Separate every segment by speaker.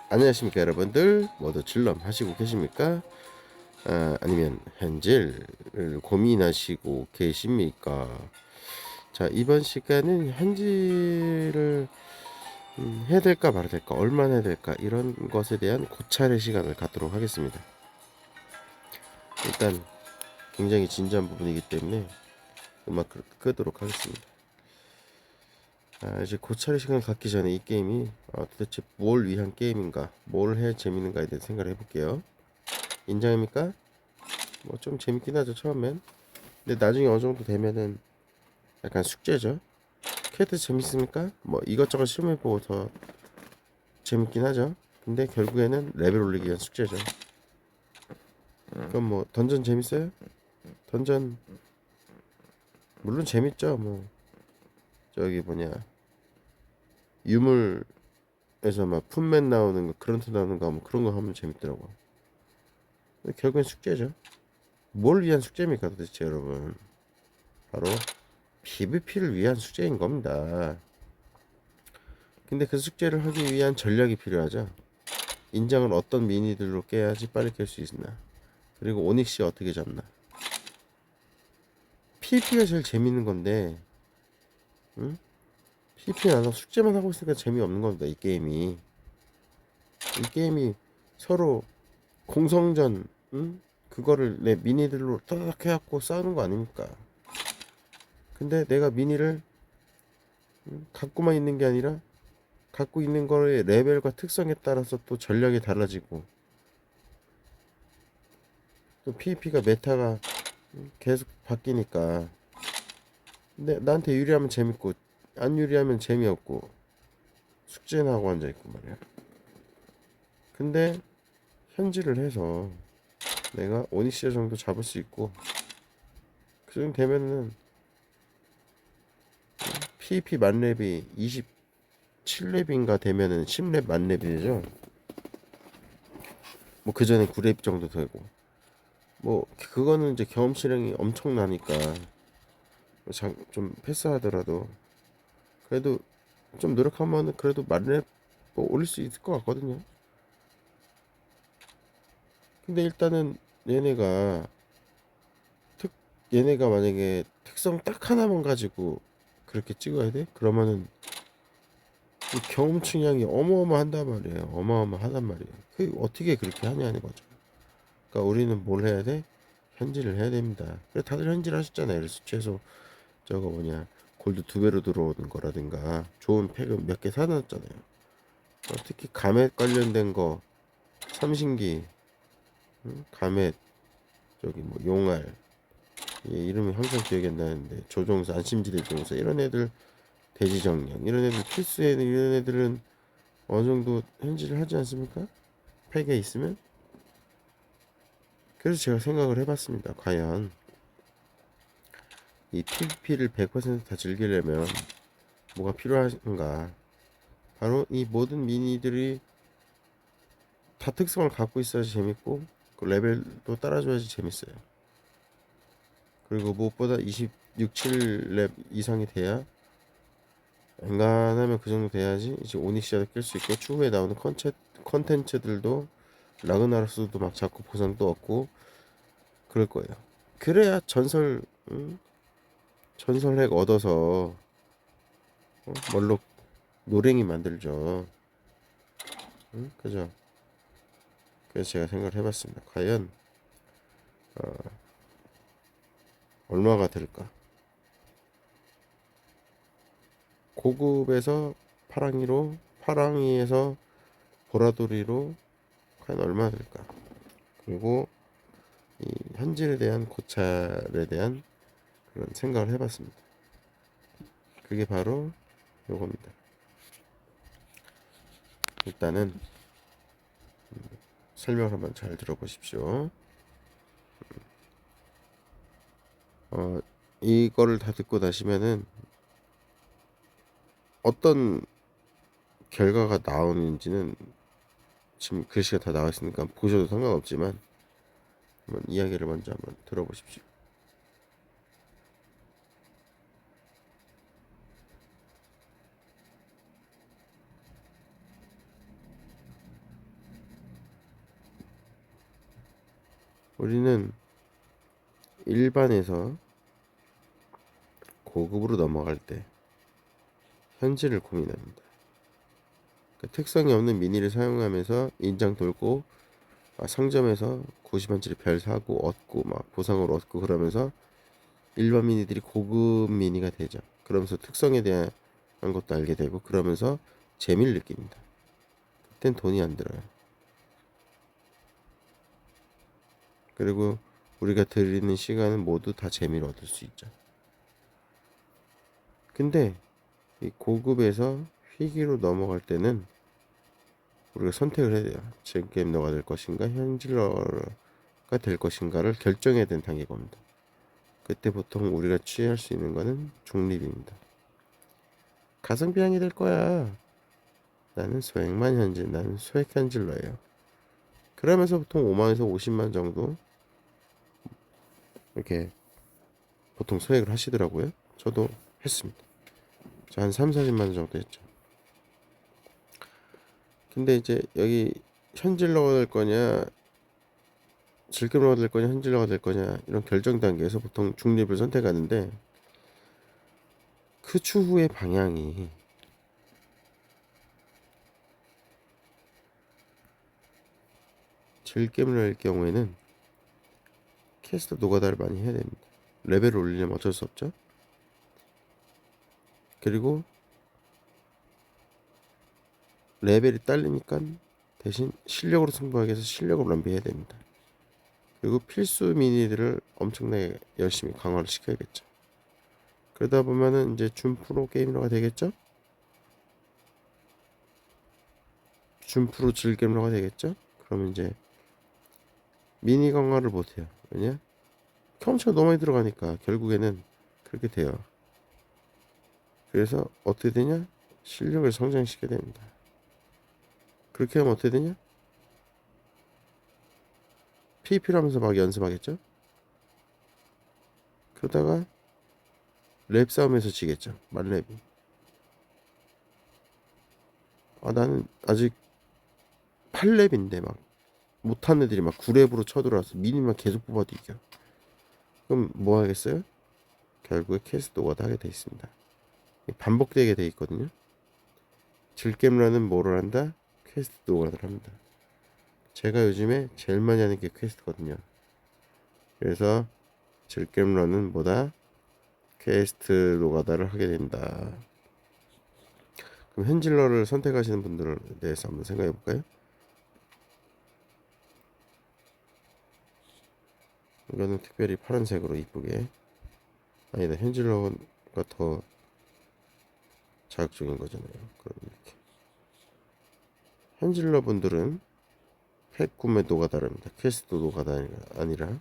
Speaker 1: 안녕하십니까 여러분들, 모두 질럼 하시고 계십니까? 아니면 현질을 고민하시고 계십니까? 자, 이번 시간은 현질을 해야 될까 말아야 될까, 얼마나 해야 될까, 이런 것에 대한 고찰의 시간을 갖도록 하겠습니다. 일단 굉장히 진지한 부분이기 때문에 음악 끄도록 하겠습니다. 이제 고찰의 시간을 갖기 전에 이 게임이 도대체 뭘 위한 게임인가, 뭘 해야 재밌는가에 대해 생각을 해볼게요. 인정입니까? 뭐 좀 재밌긴 하죠 처음엔. 근데 나중에 어느 정도 되면은 약간 숙제죠. 캐드 재밌습니까? 뭐 이것저것 시험해보고 더 재밌긴 하죠. 근데 결국에는 레벨 올리기 위한 숙제죠. 그럼 뭐 던전 재밌어요? 던전 물론 재밌죠. 뭐 저기 뭐냐, 유물에서 막 푼맨 나오는 거, 그런트 나오는 거, 뭐 그런 거 하면 재밌더라고. 근데 결국엔 숙제죠. 뭘 위한 숙제입니까 도대체 여러분? 바로 PVP를 위한 숙제인 겁니다. 근데 그 숙제를 하기 위한 전략이 필요하죠. 인장을 어떤 미니들로 깨야지 빨리 깰 수 있나, 그리고 오닉시 어떻게 잡나. PVP가 제일 재밌는 건데, 응? PVP 안 하고 숙제만 하고 있으니까 재미없는 겁니다. 이 게임이 서로 공성전, 응? 그거를 내 미니들로 따닥 해갖고 싸우는 거 아닙니까? 근데 내가 미니를 갖고만 있는 게 아니라, 갖고 있는 거의 레벨과 특성에 따라서 또 전략이 달라지고, 또 PVP가 메타가 계속 바뀌니까, 근데 나한테 유리하면 재밌고 안 유리하면 재미없고 숙제나 하고 앉아있고 말이야. 근데 현질을 해서 내가 오니시아 정도 잡을 수 있고, 그 정도 되면은 PVP 만렙이 27렙인가 되면은 10렙 만렙이 되죠. 뭐 그 전에 9렙 정도 되고, 뭐 그거는 이제 경험치량이 엄청나니까 좀 패스하더라도 그래도 좀 노력하면 그래도 만렙 뭐 올릴 수 있을 것 같거든요. 근데 일단은 얘네가 얘네가 만약에 특성 딱 하나만 가지고 그렇게 찍어야 돼? 그러면은 이 경험치량이 어마어마한단 말이에요. 어마어마하단 말이에요. 그 어떻게 그렇게 하냐는 거죠. 그러니까 우리는 뭘 해야 돼? 현질을 해야 됩니다. 그래 다들 현질 하셨잖아요. 그래서 최소 저거 뭐냐, 골드 2배로 들어오는 거라든가 좋은 팩을 몇 개 사놨잖아요. 특히 가멧 관련된 거, 삼신기, 가멧, 저기 뭐 용알, 이름이 항상 기억이 안 나는데, 조종사, 안심지대 조종사, 이런 애들, 대지정령, 이런 애들 필수에 이런 애들은 어느 정도 현질을 하지 않습니까? 팩에 있으면. 그래서 제가 생각을 해봤습니다. 과연 이 PVP를 100%다 즐기려면 뭐가 필요한가? 바로 이 모든 미니들이 다 특성을 갖고 있어야지 재밌고, 그 레벨도 따라줘야지 재밌어요. 그리고 무엇보다 26, 7렙 이상이 돼야, 엔간하면 그 정도 돼야지 이제 오닉시아도 낄 수 있고, 추후에 나오는 컨텐츠들도 라그나로스도 막 잡고 보상도 얻고 그럴 거예요. 그래야 전설 핵 얻어서 멀록 노랭이 만들죠. 그죠? 그래서 제가 생각을 해봤습니다. 과연 얼마가 들까? 고급에서 파랑이로, 파랑이에서 보라돌이로 과연 얼마나 들까? 그리고 이 현질에 대한 고찰에 대한 그런 생각을 해봤습니다. 그게 바로 요겁니다. 일단은 설명을 한번 잘 들어보십시오. 이거를 다 듣고 나시면은 어떤 결과가 나오는지는 지금 글씨가 다 나와 있으니까 보셔도 상관없지만, 한번 이야기를 먼저 한번 들어보십시오. 우리는 일반에서 고급으로 넘어갈 때 현질을 고민합니다. 그 특성이 없는 미니를 사용하면서 인장 돌고 상점에서 90원짜리 별 사고 얻고 막 보상으로 얻고 그러면서 일반 미니들이 고급 미니가 되죠. 그러면서 특성에 대한 것도 알게 되고 그러면서 재미를 느낍니다. 그땐 돈이 안 들어요. 그리고 우리가 들이는 시간은 모두 다 재미를 얻을 수 있죠. 근데 이 고급에서 희귀로 넘어갈 때는 우리가 선택을 해야 돼요. 젠게임러가 될 것인가 현질러가 될 것인가를 결정해야 되는 단계가 옵니다. 그때 보통 우리가 취할 수 있는 거는 중립입니다. 가성비형이 될 거야. 나는 소액만 현질, 나는 소액 현질러예요. 그러면서 보통 5만에서 50만 정도 이렇게 보통 소액을 하시더라고요. 저도 했습니다. 저 한 3, 40만 원 정도 했죠. 근데 이제 여기 현질러가 될 거냐 질금러가 될 거냐 현질러가 될 거냐 이런 결정 단계에서 보통 중립을 선택하는데 그 추후의 방향이 질겜러일 경우에는 캐스터 노가다를 많이 해야 됩니다. 레벨을 올리려면 어쩔 수 없죠. 그리고 레벨이 딸리니까 대신 실력으로 승부하기 위해서 실력을 럼비해야 됩니다. 그리고 필수 미니들을 엄청나게 열심히 강화를 시켜야겠죠. 그러다 보면은 이제 준 프로 게이머가 되겠죠. 준 프로 질게임러가 되겠죠. 그러면 이제 미니 강화를 못해요. 왜냐? 경험치가 너무 많이 들어가니까 결국에는 그렇게 돼요. 그래서 어떻게 되냐? 실력을 성장시켜야 됩니다. 그렇게 하면 어떻게 되냐? PVP를 하면서 막 연습하겠죠? 그러다가 랩 싸움에서 지겠죠. 만렙이. 나는 아직 8렙인데 막 못한 애들이 막 9렙으로 쳐들어와서 미니만 계속 뽑아도 이겨. 그럼 뭐 하겠어요? 결국에 캐스트 오가다 하게 돼 있습니다. 반복되게 돼 있거든요. 질겜러는 뭐를 한다? 퀘스트 노가다를 합니다. 제가 요즘에 제일 많이 하는 게 퀘스트거든요. 그래서 질겜러는 뭐다? 퀘스트 노가다를 하게 된다. 그럼 현질러를 선택하시는 분들에 대해서 한번 생각해 볼까요? 이거는 특별히 파란색으로 이쁘게. 아니다, 현질러가 더 자극적인 거잖아요. 그럼 이렇게. 현질러 분들은 팩 구매 노가다랍니다. 퀘스트 노가다가 아니라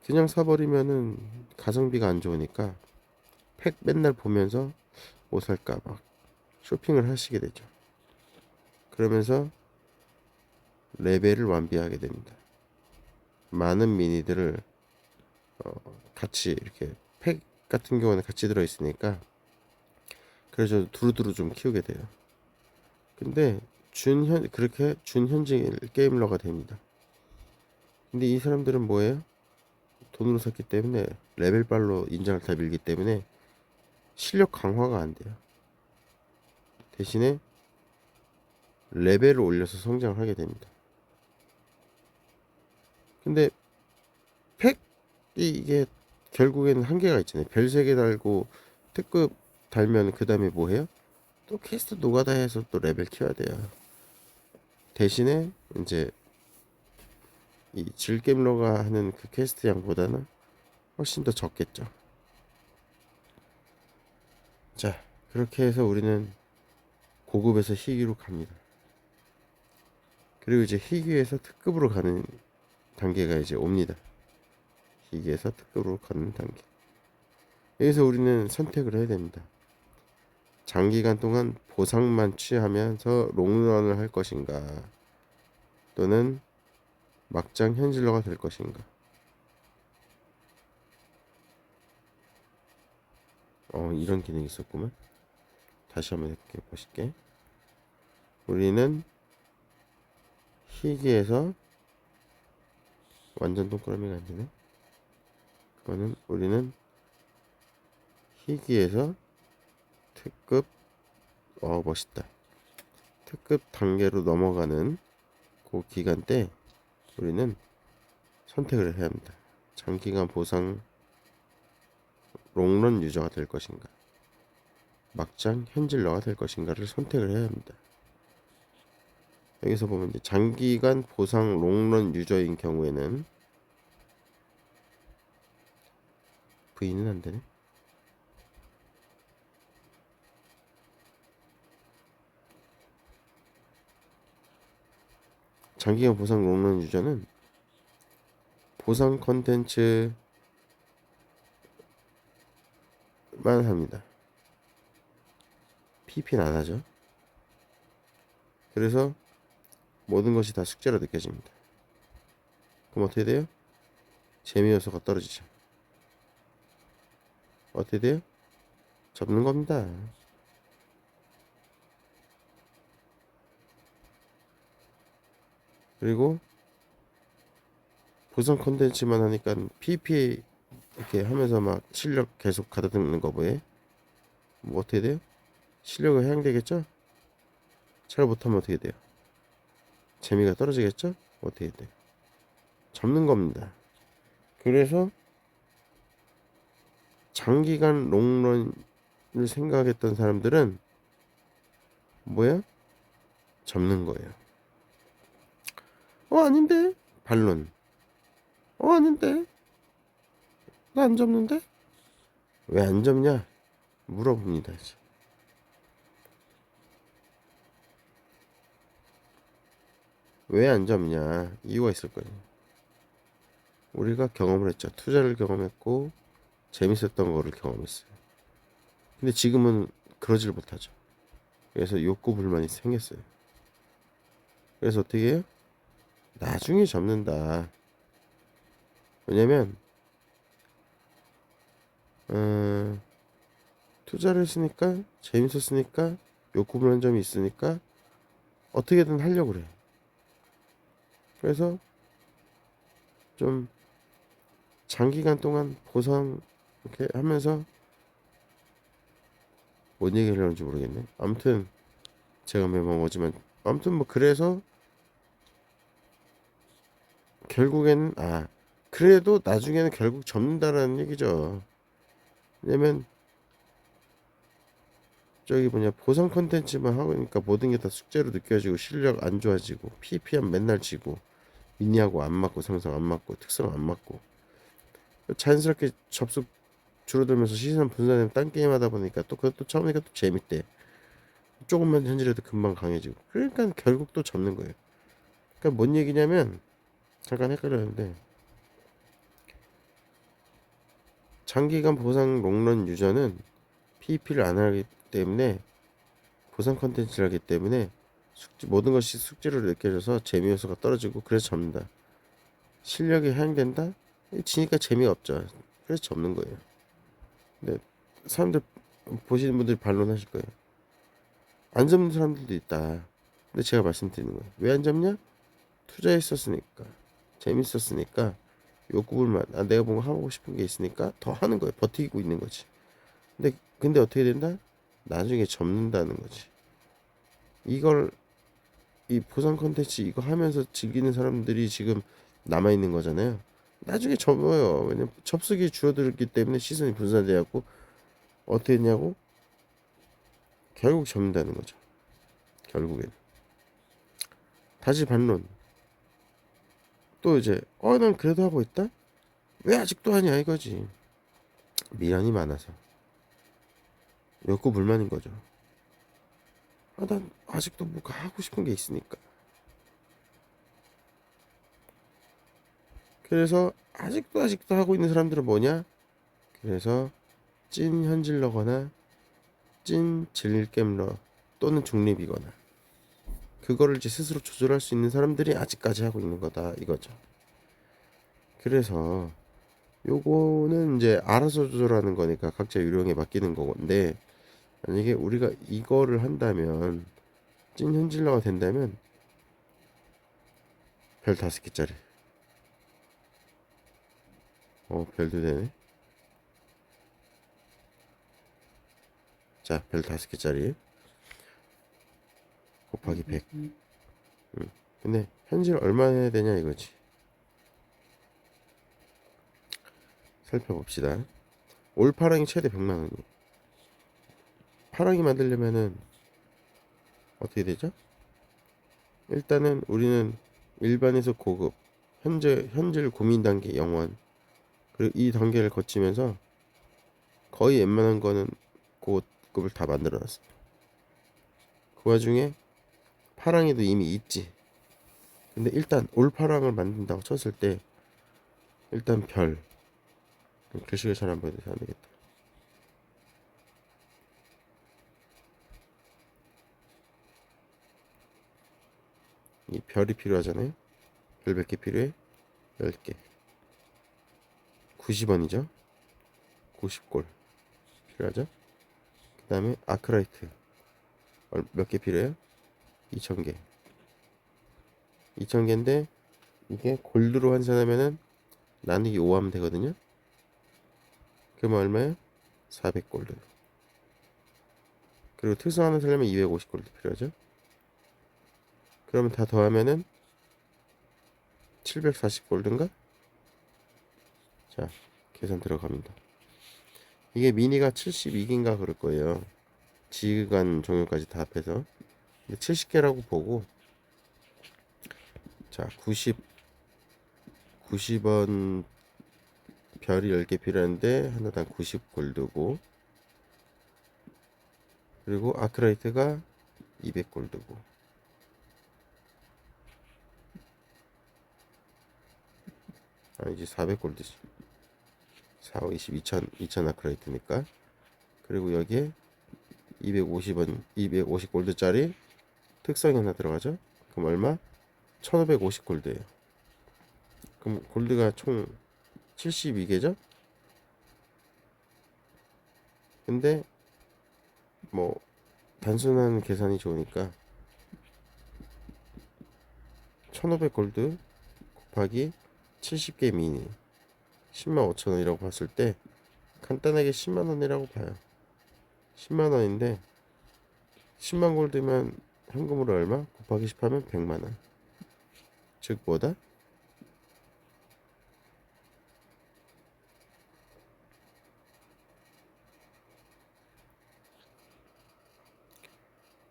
Speaker 1: 그냥 사버리면은 가성비가 안 좋으니까 팩 맨날 보면서 뭐 살까 막 쇼핑을 하시게 되죠. 그러면서 레벨을 완비하게 됩니다. 많은 미니들을 같이 이렇게 팩 같은 경우는 같이 들어 있으니까 그래서 두루두루 좀 키우게 돼요. 근데 그렇게 준현질 게임러가 됩니다. 근데 이 사람들은 뭐예요? 돈으로 샀기 때문에 레벨빨로 인장을 다 밀기 때문에 실력 강화가 안 돼요. 대신에 레벨을 올려서 성장을 하게 됩니다. 근데 팩이 이게 결국에는 한계가 있잖아요. 별 3개 달고 특급 달면 그 다음에 뭐 해요? 또 퀘스트 노가다 해서 또 레벨 키워야 돼요. 대신에 이제 이 질겜러가 하는 그 퀘스트 양보다는 훨씬 더 적겠죠. 자, 그렇게 해서 우리는 고급에서 희귀로 갑니다. 그리고 이제 희귀에서 특급으로 가는 단계가 이제 옵니다. 희귀에서 특급으로 가는 단계. 여기서 우리는 선택을 해야 됩니다. 장기간 동안 보상만 취하면서 롱런을 할 것인가, 또는 막장 현질러가 될 것인가. 이런 기능이 있었구만. 다시 한번 이렇게 보실게. 우리는 희귀에서 완전 동그라미가 안 되네. 그거는 우리는 희귀에서 특급, 멋있다. 특급 단계로 넘어가는 그 기간 때 우리는 선택을 해야 합니다. 장기간 보상 롱런 유저가 될 것인가, 막장 현질러가 될 것인가를 선택을 해야 합니다. 여기서 보면 이제 장기간 보상 롱런 유저인 경우에는 V는 안 되네. 장기간 보상 롱런 유저는 보상 컨텐츠만 합니다. PP는 안 하죠. 그래서 모든 것이 다 숙제로 느껴집니다. 그럼 어떻게 돼요? 재미 요소가 떨어지죠. 어떻게 돼요? 접는 겁니다. 그리고 보상 컨텐츠만 하니까 PVP 이렇게 하면서 막 실력 계속 가다듬는 거 뭐에? 뭐 어떻게 돼요? 실력이 향되겠죠? 잘 못하면 어떻게 돼요? 재미가 떨어지겠죠? 어떻게 돼요? 접는 겁니다. 그래서 장기간 롱런을 생각했던 사람들은 뭐야? 접는 거예요. 아닌데? 반론. 아닌데? 나 안 접는데? 왜 안 접냐? 물어봅니다. 왜 안 접냐? 이유가 있을 거예요. 우리가 경험을 했죠. 투자를 경험했고 재밌었던 거를 경험했어요. 근데 지금은 그러질 못하죠. 그래서 욕구 불만이 생겼어요. 그래서 어떻게 해요? 나중에 접는다. 왜냐면 투자를 했으니까 재밌었으니까 욕구 불만 점이 있으니까 어떻게든 하려고 그래. 그래서 좀 장기간 동안 보상 이렇게 하면서 뭔 얘기를 하는지 모르겠네. 아무튼 제가 매번 오지만 아무튼 뭐 그래서 결국에는 그래도 나중에는 결국 접는다라는 얘기죠. 왜냐면 저기 뭐냐 보상 컨텐츠만 하고 있으니까 모든 게 다 숙제로 느껴지고 실력 안 좋아지고 PPM 맨날 지고 미니하고 안 맞고 상성 안 맞고 특성 안 맞고 자연스럽게 접속 줄어들면서 시선 분산되면 딴 게임 하다 보니까 또 그것도 처음이니까 또 재밌대. 조금만 현질해도 금방 강해지고 그러니까 결국 또 접는 거예요. 그러니까 뭔 얘기냐면 잠깐 헷갈렸는데 장기간 보상 롱런 유저는 PVP를 안 하기 때문에 보상 컨텐츠를 하기 때문에 모든 것이 숙제로 느껴져서 재미 요소가 떨어지고 그래서 접는다. 실력이 향된다? 지니까 재미가 없죠. 그래서 접는 거예요. 근데 사람들 보시는 분들이 반론하실 거예요. 안 접는 사람들도 있다. 근데 제가 말씀드리는 거예요. 왜 안 접냐? 투자했었으니까 재밌었으니까 욕구불만 내가 뭔가 하고 싶은 게 있으니까 더 하는 거예요. 버티고 있는 거지. 근데 어떻게 된다? 나중에 접는다는 거지. 이걸 이 보상 컨텐츠 이거 하면서 즐기는 사람들이 지금 남아 있는 거잖아요. 나중에 접어요. 왜냐면 접속이 줄어들기 때문에 시선이 분산돼갖고 어떻게 했냐고 결국 접는다는 거죠. 결국엔 다시 반론. 또 이제 난 그래도 하고 있다. 왜 아직도 하냐 이거지. 미련이 많아서 욕구 불만인 거죠. 난 아직도 뭐가 하고 싶은 게 있으니까. 그래서 아직도 하고 있는 사람들은 뭐냐? 그래서 찐 현질러거나 찐 질겜러 또는 중립이거나 그거를 이제 스스로 조절할 수 있는 사람들이 아직까지 하고 있는 거다 이거죠. 그래서 요거는 이제 알아서 조절하는 거니까 각자 유령에 맡기는 건데 만약에 우리가 이거를 한다면 찐 현질러가 된다면 별 5개짜리 별도 되네. 자, 별 5개짜리 곱하기 100. 근데 현질 얼마 해야 되냐 이거지. 살펴봅시다. 올 파랑이 최대 100만원이. 파랑이 만들려면은 어떻게 되죠? 일단은 우리는 일반에서 고급, 현질 고민 단계 영원, 그리고 이 단계를 거치면서 거의 웬만한 거는 고급을 다 만들어 놨어. 그 와중에 파랑이도 이미 있지. 근데 일단 올 파랑을 만든다고 쳤을 때 일단 별, 글씨가 잘 안 보여서 안 되겠다. 이 별이 필요하잖아요. 별 몇 개 필요해? 10개. 90원이죠. 90골 필요하죠. 그 다음에 아크라이트 몇 개 필요해요? 2000개. 2000개인데 이게 골드로 환산하면은 나누기 5 하면 되거든요. 그러면 얼마예요? 400골드. 그리고 특성 하나 살려면 250골드 필요하죠. 그러면 다 더하면은 740골드인가? 자, 계산 들어갑니다. 이게 미니가 72개인가 그럴 거예요. 지휘관 종류까지 다 합해서 70개라고 보고, 자, 90원 별이 10개 필요한데 하나당 90골드고, 그리고 아크라이트가 200골드고, 이제 400골드지. 4, 5, 20, 2000 아크라이트니까. 그리고 여기에 250원, 250골드짜리 특성이 하나 들어가죠. 그럼 얼마? 1550골드예요. 그럼 골드가 총 72개죠? 근데 뭐 단순한 계산이 좋으니까 1500골드 곱하기 70개 미니 10만 5천원이라고 봤을 때 간단하게 10만원이라고 봐요. 10만원인데 10만 골드면 현금으로 얼마? 곱하기 10 하면 100만원. 즉 뭐다?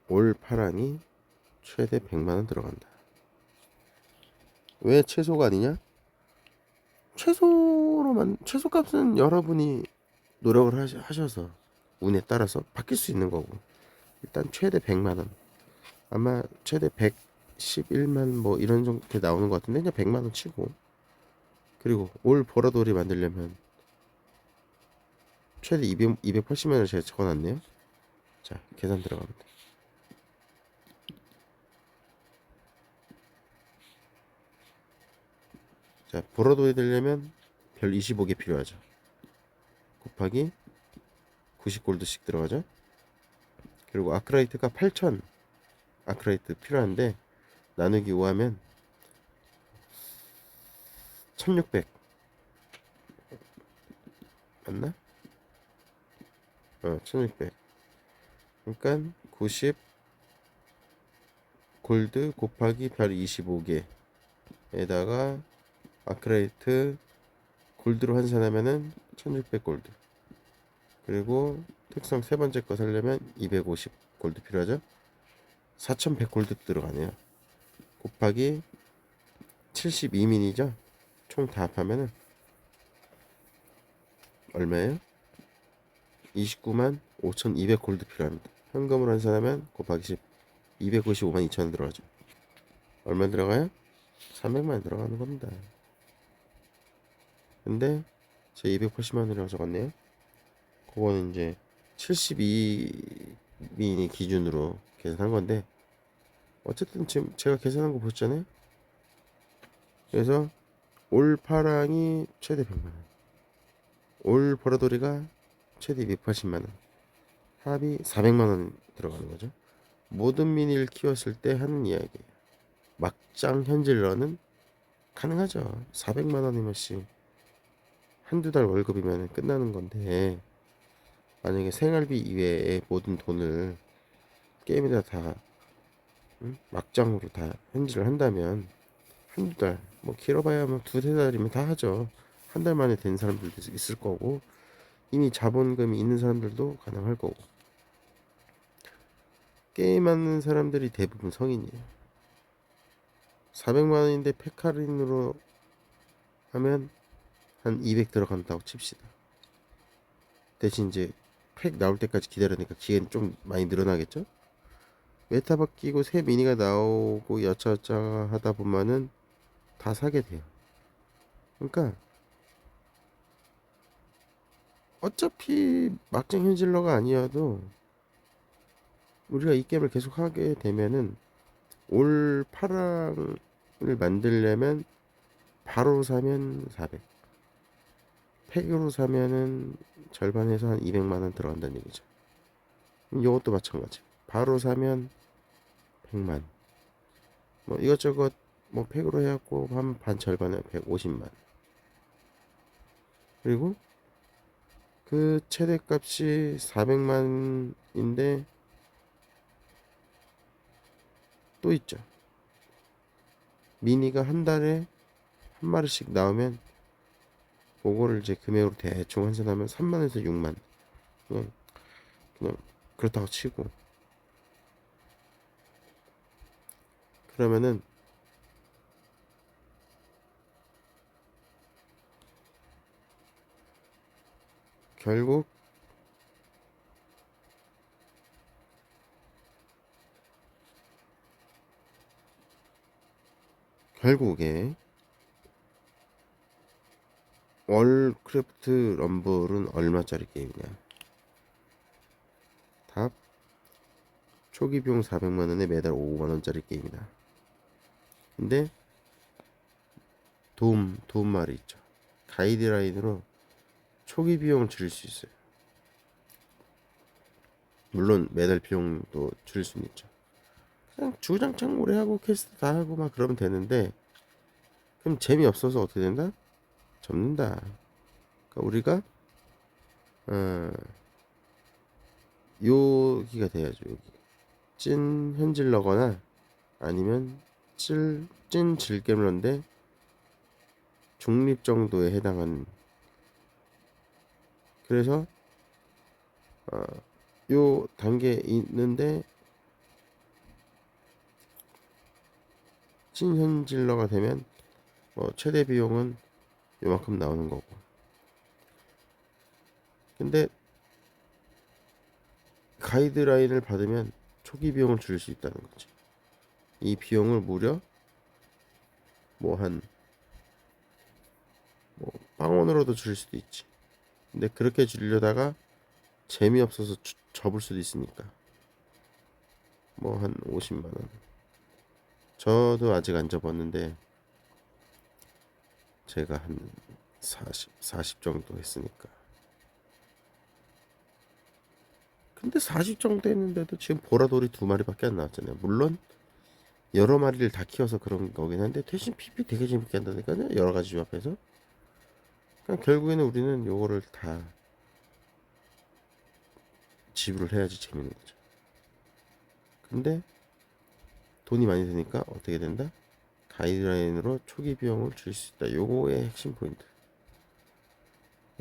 Speaker 1: 올 파랑이 최대 100만원 들어간다. 왜 최소가 아니냐? 최소값은 여러분이 노력을 하셔서 운에 따라서 바뀔 수 있는 거고, 일단 최대 100만원, 아마 최대 111만 뭐 이런 정도 나오는 것 같은데 그냥 100만원 치고, 그리고 올 보라돌이 만들려면 최대 280만원을 제가 적어놨네요. 자, 계산 들어갑니다. 자, 보라돌이 되려면 별 25개 필요하죠. 곱하기 90골드씩 들어가죠. 그리고 아크라이트가 8000 아크라이트 필요한데 나누기 5 하면 1600 맞나? 1600. 그러니까 90 골드 곱하기 별 25개에다가 아크라이트 골드로 환산하면은 1600 골드. 그리고 특성 세 번째 거 살려면 250 골드 필요하죠. 4100 골드 들어가네요. 곱하기 72미니죠. 총 다 합하면은 얼마예요? 29만 5200 골드 필요합니다. 현금으로 환산하면 곱하기 10 255만 2천원 들어가죠. 얼마 들어가요? 300만 들어가는 겁니다. 근데 제 280만원이라고 적었네요. 그거는 이제 72미니 기준으로 계산한 건데, 어쨌든 지금 제가 계산한 거 보셨잖아요. 그래서 올 파랑이 최대 100만원, 올 보라돌이가 최대 280만원, 합이 400만원 들어가는 거죠. 모든 미니를 키웠을 때 하는 이야기예요. 막장 현질러는 가능하죠. 400만원이면 씨 한두 달 월급이면 끝나는 건데, 만약에 생활비 이외에 모든 돈을 게임에다 다 막장으로 다 현질을 한다면 한두 달, 뭐 길어봐야 뭐 두세 달이면 다 하죠. 한 달 만에 된 사람들도 있을 거고, 이미 자본금이 있는 사람들도 가능할 거고. 게임하는 사람들이 대부분 성인이에요. 400만 원인데 팩할인으로 하면 한 200 들어간다고 칩시다. 대신 이제 팩 나올 때까지 기다리니까 기회는 좀 많이 늘어나겠죠? 메타 바뀌고 새 미니가 나오고 여차저차 하다 보면은 다 사게 돼요. 그러니까 어차피 막장 현질러가 아니어도 우리가 이 게임을 계속 하게 되면은 올 파랑을 만들려면 바로 사면 400, 팩으로 사면은 절반에서 한 200만 원 들어간다는 얘기죠. 이것도 마찬가지. 바로 사면 100만. 뭐 이것저것 뭐 팩으로 해갖고 한 반 절반에 150만. 그리고 그 최대값이 400만인데 또 있죠. 미니가 한 달에 한 마리씩 나오면 그거를 이제 금액으로 대충 환산하면 3만에서 6만. 그냥 그렇다고 치고, 그러면은 결국 결국에 월크래프트 럼블은 얼마짜리 게임이냐? 답: 초기 비용 400만 원에 매달 5만 원짜리 게임이다. 근데 도움 말이 있죠. 가이드라인으로 초기 비용을 줄일 수 있어요. 물론 매달 비용도 줄일 수는 있죠. 그냥 주구장창 오래 하고 퀘스트 다 하고 막 그러면 되는데, 그럼 재미없어서 어떻게 된다? 접는다. 그러니까 우리가 여기가 돼야죠. 여기 찐 현질러거나 아니면 찐 질게임러인데 중립 정도에 해당하는. 그래서 요 단계에 있는데 찐 현질러가 되면 최대 비용은 요만큼 나오는 거고. 근데 가이드라인을 받으면 초기 비용을 줄일 수 있다는 거지. 이 비용을 무려 빵원으로도 줄일 수도 있지. 근데 그렇게 줄이려다가 재미없어서 접을 수도 있으니까 한 50만 원. 저도 아직 안 접었는데 제가 한 40 정도 했으니까. 근데 40 정도 했는데도 지금 보라돌이 2마리밖에 안 나왔잖아요. 물론 여러 마리를 다 키워서 그런 거긴 한데 대신 PP 되게 재밌게 한다니까요. 여러 가지 조합해서. 그러니까 결국에는 우리는 요거를 다 지불을 해야지 재밌는 거죠. 근데 돈이 많이 드니까 어떻게 된다? 가이드라인으로 초기 비용을 줄일 수 있다. 요거의 핵심 포인트.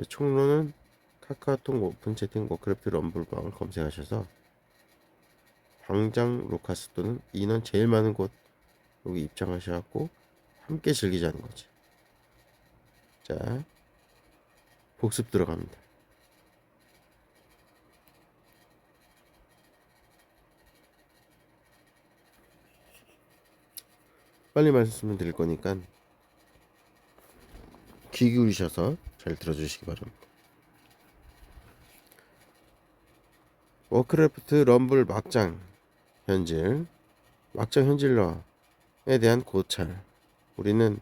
Speaker 1: 총론은 카카오톡 오픈 채팅 크래프트 럼블방을 검색하셔서 광장 루카스 또는 인원 제일 많은 곳 여기 입장하셔갖고 함께 즐기자는 거지. 자, 복습 들어갑니다. 빨리 말씀을 드릴 거니까 귀 기울이셔서 잘 들어주시기 바랍니다. 워크래프트 럼블 막장 현질러에 대한 고찰. 우리는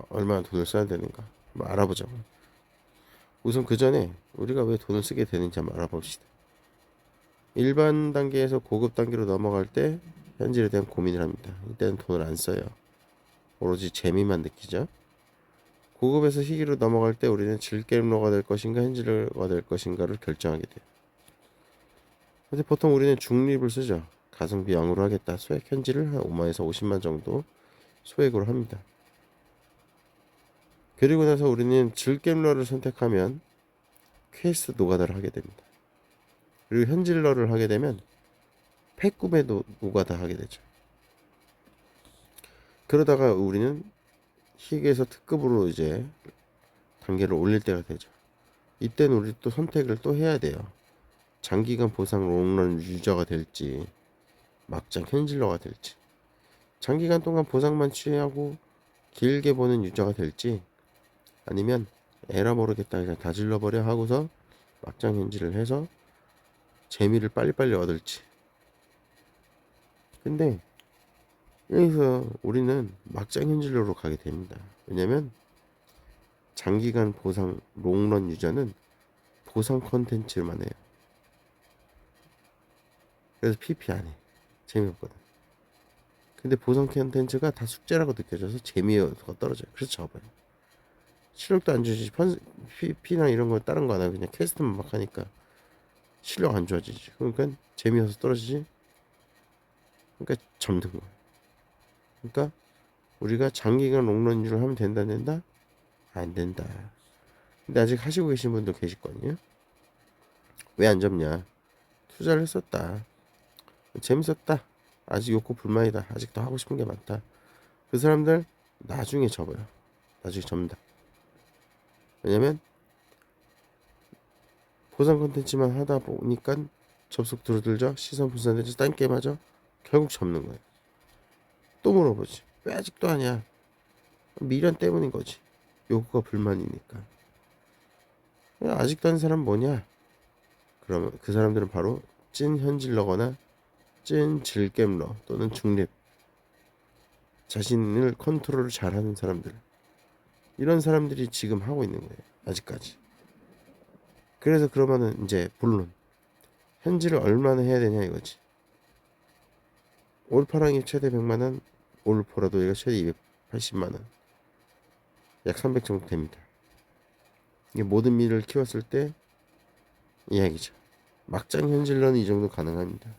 Speaker 1: 얼마나 돈을 써야 되는가 한번 알아보자고. 우선 그 전에 우리가 왜 돈을 쓰게 되는지 한번 알아봅시다. 일반 단계에서 고급 단계로 넘어갈 때 현질에 대한 고민을 합니다. 이때는 돈을 안 써요. 오로지 재미만 느끼죠. 고급에서 희귀로 넘어갈 때 우리는 질겜러가 될 것인가 현질러가 될 것인가를 결정하게 돼요. 근데 보통 우리는 중립을 쓰죠. 가성비 양으로 하겠다. 소액 현질을 한 5만에서 50만 정도 소액으로 합니다. 그리고 나서 우리는 질겜러를 선택하면 퀘스트 노가다를 하게 됩니다. 그리고 현질러를 하게 되면 팩꿈의 노가다 하게 되죠. 그러다가 우리는 희귀에서 특급으로 이제 단계를 올릴 때가 되죠. 이때는 우리 또 선택을 또 해야 돼요. 장기간 보상 롱런 유저가 될지 막장 현질러가 될지, 장기간 동안 보상만 취하고 길게 보는 유저가 될지, 아니면 에라 모르겠다 그냥 다 질러버려 하고서 막장 현질을 해서 재미를 빨리빨리 얻을지. 근데 여기서 우리는 막장 현질러로 가게 됩니다. 왜냐면 장기간 보상 롱런 유저는 보상 컨텐츠만 해요. 그래서 PP 안 해. 재미없거든. 근데 보상 컨텐츠가 다 숙제라고 느껴져서 재미가 떨어져요. 그래서 접어요. 실력도 안 주지. PP나 이런 거 다른 거 안 하고 그냥 퀘스트만 막 하니까 실력 안 좋아지지. 그러니까 재미없어 떨어지지. 그러니까 접는 거야. 그러니까 우리가 장기간 롱런유를 하면 된다 안 된다? 안 된다. 근데 아직 하시고 계신 분도 계실 거 아니에요? 왜 안 접냐? 투자를 했었다. 재밌었다. 아직 욕구 불만이다. 아직도 하고 싶은 게 많다. 그 사람들 나중에 접어요. 나중에 접는다. 왜냐면 보상 컨텐츠만 하다 보니까 접속 줄어들죠. 시선 분산되죠. 딴 게임 하죠. 결국 접는 거예요. 또 물어보지. 왜 아직도 하냐? 미련 때문인 거지. 욕구가 불만이니까. 아직도 하는 사람 뭐냐? 그러면 그 사람들은 바로 찐 현질러거나 찐 질겜러 또는 중립, 자신을 컨트롤을 잘하는 사람들, 이런 사람들이 지금 하고 있는 거예요. 아직까지. 그래서 그러면은 이제 본론 현질을 얼마나 해야 되냐 이거지. 올파랑이 최대 100만원, 올포라도 얘가 최대 280만원, 약 300 정도 됩니다. 이게 모든 미를 키웠을 때 이야기죠. 막장 현질러는 이 정도 가능합니다.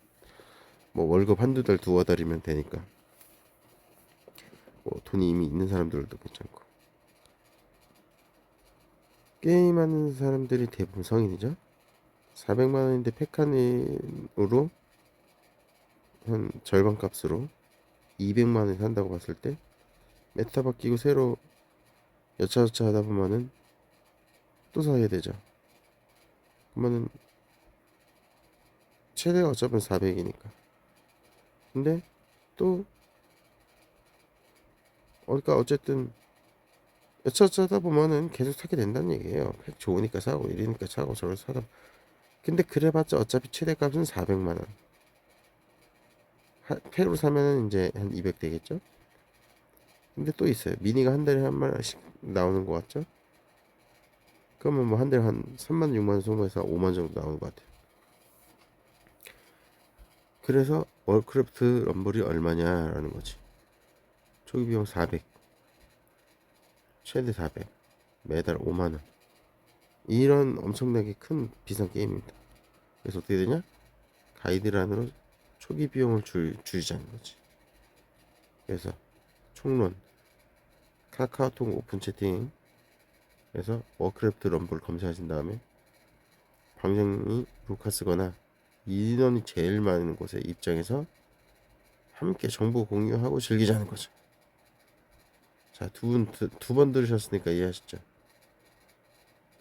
Speaker 1: 뭐 월급 한두 달 두어 달이면 되니까, 뭐 돈이 이미 있는 사람들도 괜찮고. 게임하는 사람들이 대부분 성인이죠. 400만원인데 팩한으로 한 절반 값으로 200만원에 산다고 봤을 때 메타 바뀌고 새로 여차저차 하다 보면은 또 사야 되죠. 그러면은 최대가 어차피 400이니까. 근데 또 그러니까 어쨌든 여차저차 하다 보면은 계속 사게 된다는 얘기예요. 팩 좋으니까 사고 이러니까 사고 저걸 사다. 근데 그래봤자 어차피 최대값은 400만원. 팩으로 사면은 이제 한 200 되겠죠. 근데 또 있어요. 미니가 한 달에 한 마리씩 나오는 것 같죠? 그러면 뭐 한 달에 한 3만 6만 소모해서 5만 정도 나오는 것 같아요. 그래서 월크래프트 럼블이 얼마냐라는 거지. 초기 비용 400, 최대 400, 매달 5만원. 이런 엄청나게 큰 비싼 게임입니다. 그래서 어떻게 되냐? 가이드란으로 초기 비용을 줄이자는 거지. 그래서 총론, 카카오톡 오픈 채팅, 그래서 워크래프트 럼블 검색하신 다음에 방정이 루카스거나 인원이 제일 많은 곳에 입장해서 함께 정보 공유하고 즐기자는 거죠. 자, 두 번 들으셨으니까 이해하셨죠?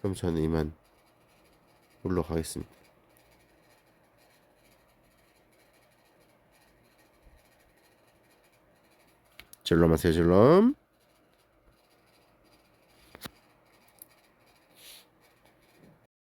Speaker 1: 그럼 저는 이만 물러가겠습니다. 젤럼 하세요, 젤럼.